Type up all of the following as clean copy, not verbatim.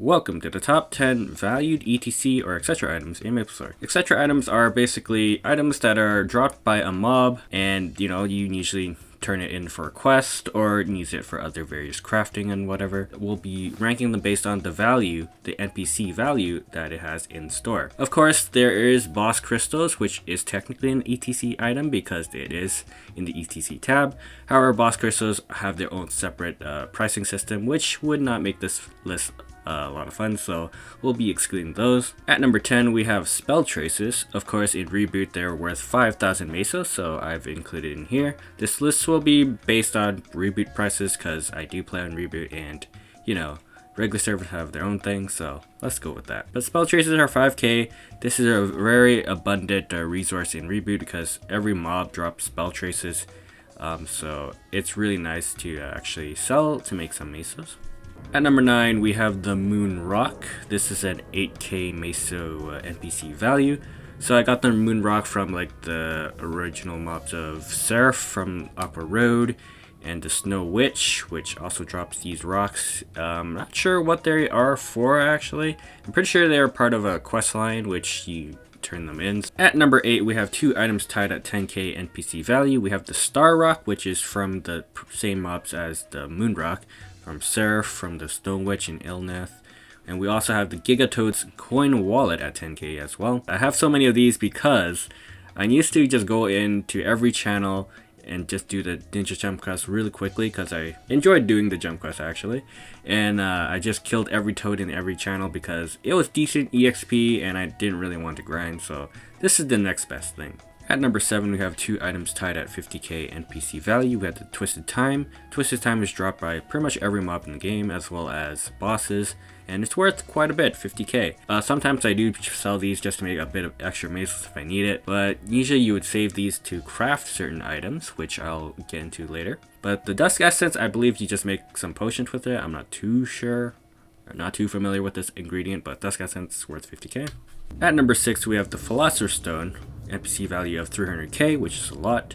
Welcome to the top 10 valued ETC or etc items in MapleStory. Etc items are basically items that are dropped by a mob and you usually turn it in for a quest or use it for other various crafting and whatever. We'll be ranking them based on the value, the NPC value that it has in store. Of course, there is boss crystals, which is technically an ETC item because it is in the ETC tab. However, boss crystals have their own separate pricing system, which would not make this list a lot of fun, so we'll be excluding those. At number 10, we have spell traces. Of course, in Reboot, they're worth 5,000 mesos, so I've included in here. This list will be based on Reboot prices because I do play on Reboot and, regular servers have their own thing, so let's go with that. But spell traces are 5k. This is a very abundant resource in Reboot because every mob drops spell traces, so it's really nice to actually sell to make some mesos. At number 9, we have the Moon Rock. This is an 8k meso NPC value. So I got the Moon Rock from like the original mobs of Seraph from Aqua Road and the Snow Witch, which also drops these rocks. Not sure what they are for actually. I'm pretty sure they are part of a quest line which you turn them in. At number 8, we have two items tied at 10k NPC value. We have the Star Rock, which is from the same mobs as the Moon Rock, from Seraph, from the Stone Witch and Ilneth. And we also have the Gigatoad's coin wallet at 10k as well. I have so many of these because I used to just go into every channel and just do the ninja jump quest really quickly because I enjoyed doing the jump quest actually. And I just killed every toad in every channel because it was decent EXP and I didn't really want to grind, so this is the next best thing. At number 7, we have two items tied at 50k NPC value. We have the Twisted Time. Twisted Time is dropped by pretty much every mob in the game as well as bosses, and it's worth quite a bit, 50k. Sometimes I do sell these just to make a bit of extra mesos if I need it, but usually you would save these to craft certain items, which I'll get into later. But the Dusk Essence, I believe you just make some potions with it. I'm not too sure. I'm not too familiar with this ingredient, but Dusk Essence is worth 50k. At number 6, we have the Philosopher Stone. NPC value of 300k, which is a lot.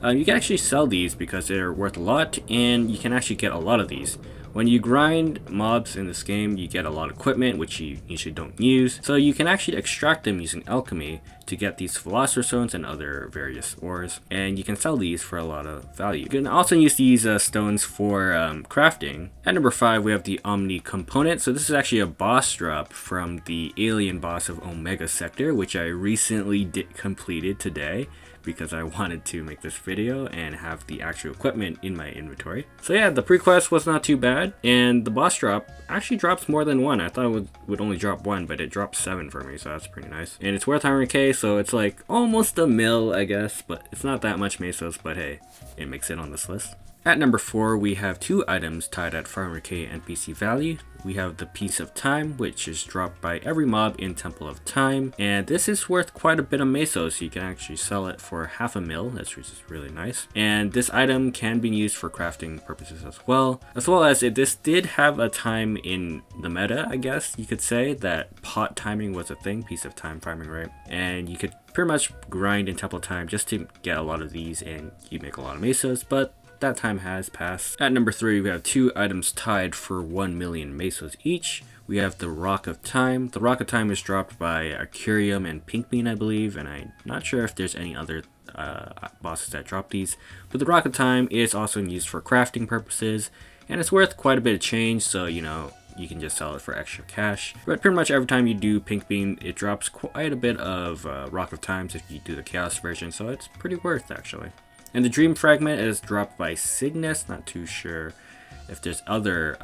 You can actually sell these because they're worth a lot and you can actually get a lot of these. When you grind mobs in this game, you get a lot of equipment which you usually don't use, so you can actually extract them using alchemy to get these Philosopher Stones and other various ores, and you can sell these for a lot of value. You can also use these stones for crafting. At number 5, we have the Omni component. So this is actually a boss drop from the alien boss of Omega Sector, which I recently completed today because I wanted to make this video and have the actual equipment in my inventory. So yeah, the pre-quest was not too bad, and the boss drop actually drops more than one. I thought it would only drop one, but it dropped 7 for me, so that's pretty nice. And it's worth 100k, so it's like almost a mil, I guess, but it's not that much mesos, but hey, it makes it on this list. At number 4, we have two items tied at 400k NPC value. We have the Piece of Time, which is dropped by every mob in Temple of Time, and this is worth quite a bit of mesos, so you can actually sell it for half a mil, which is really nice. And this item can be used for crafting purposes as well as this did have a time in the meta, I guess you could say, that pot timing was a thing, Piece of Time farming, right? And you could pretty much grind in Temple of Time just to get a lot of these and you make a lot of mesos, but that time has passed. At number 3, we have two items tied for 1 million mesos each. We have the Rock of Time. The Rock of Time is dropped by Arcurium and Pinkbean, I believe, and I'm not sure if there's any other bosses that drop these. But the Rock of Time is also used for crafting purposes, and it's worth quite a bit of change, so you can just sell it for extra cash. But pretty much every time you do Pinkbean, it drops quite a bit of Rock of Times if you do the Chaos version, so it's pretty worth actually. And the Dream Fragment is dropped by Cygnus. Not too sure if there's other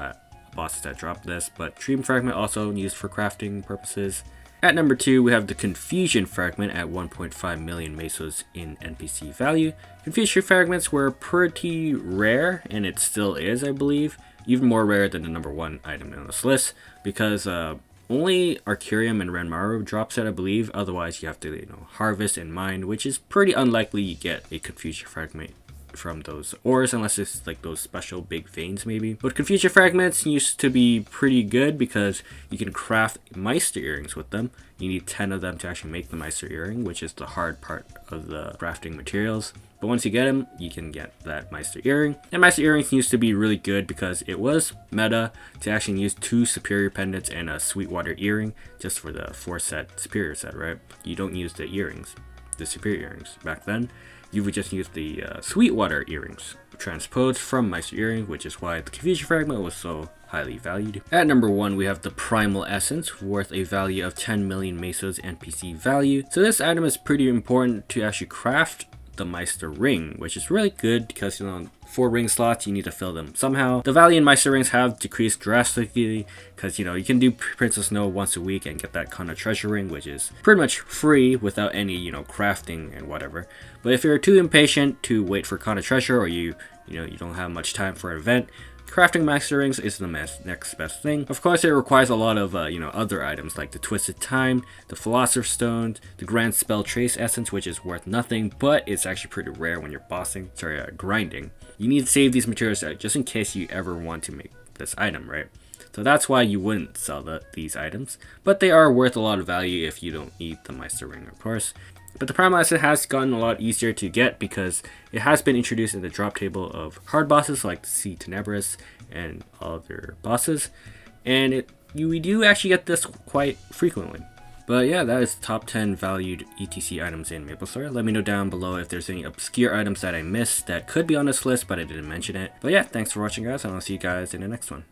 bosses that drop this, but Dream Fragment also used for crafting purposes. At number 2, we have the Confusion Fragment at 1.5 million mesos in NPC value. Confusion Fragments were pretty rare, and it still is, I believe. Even more rare than the number 1 item on this list, because only Arcurium and Renmaru drops it, I believe. Otherwise, you have to harvest and mine, which is pretty unlikely you get a Confusion Fragment from those ores, unless it's like those special big veins maybe. But Confusion Fragments used to be pretty good because you can craft Meister earrings with them. You need 10 of them to actually make the Meister earring, which is the hard part of the crafting materials. But once you get them, you can get that Meister Earring. And Meister Earrings used to be really good because it was meta to actually use 2 superior pendants and a Sweetwater earring just for the 4-set superior set, right? You don't use the earrings, the superior earrings. Back then, you would just use the Sweetwater earrings, transposed from Meister Earring, which is why the Confusion Fragment was so highly valued. At number 1, we have the Primal Essence, worth a value of 10 million Meso's NPC value. So this item is pretty important to actually craft the Meister Ring, which is really good because, you know, 4 ring slots, you need to fill them somehow. The value in Meister Rings have decreased drastically because, you know, you can do Princess Snow once a week and get that kind of treasure ring, which is pretty much free without any, you know, crafting and whatever. But if you're too impatient to wait for Kana treasure, or you don't have much time for an event, crafting Meister Rings is the next best thing. Of course, it requires a lot of other items like the Twisted Time, the Philosopher Stone, the Grand Spell Trace Essence, which is worth nothing, but it's actually pretty rare when you're grinding. You need to save these materials just in case you ever want to make this item, right? So that's why you wouldn't sell these items, but they are worth a lot of value if you don't need the Meister Ring, of course. But the Primal Essence has gotten a lot easier to get because it has been introduced in the drop table of hard bosses like Sea Tenebris and other bosses, and we do actually get this quite frequently. But yeah, that is top 10 valued ETC items in MapleStory. Let me know down below if there's any obscure items that I missed that could be on this list but I didn't mention it. But yeah, thanks for watching guys, and I'll see you guys in the next one.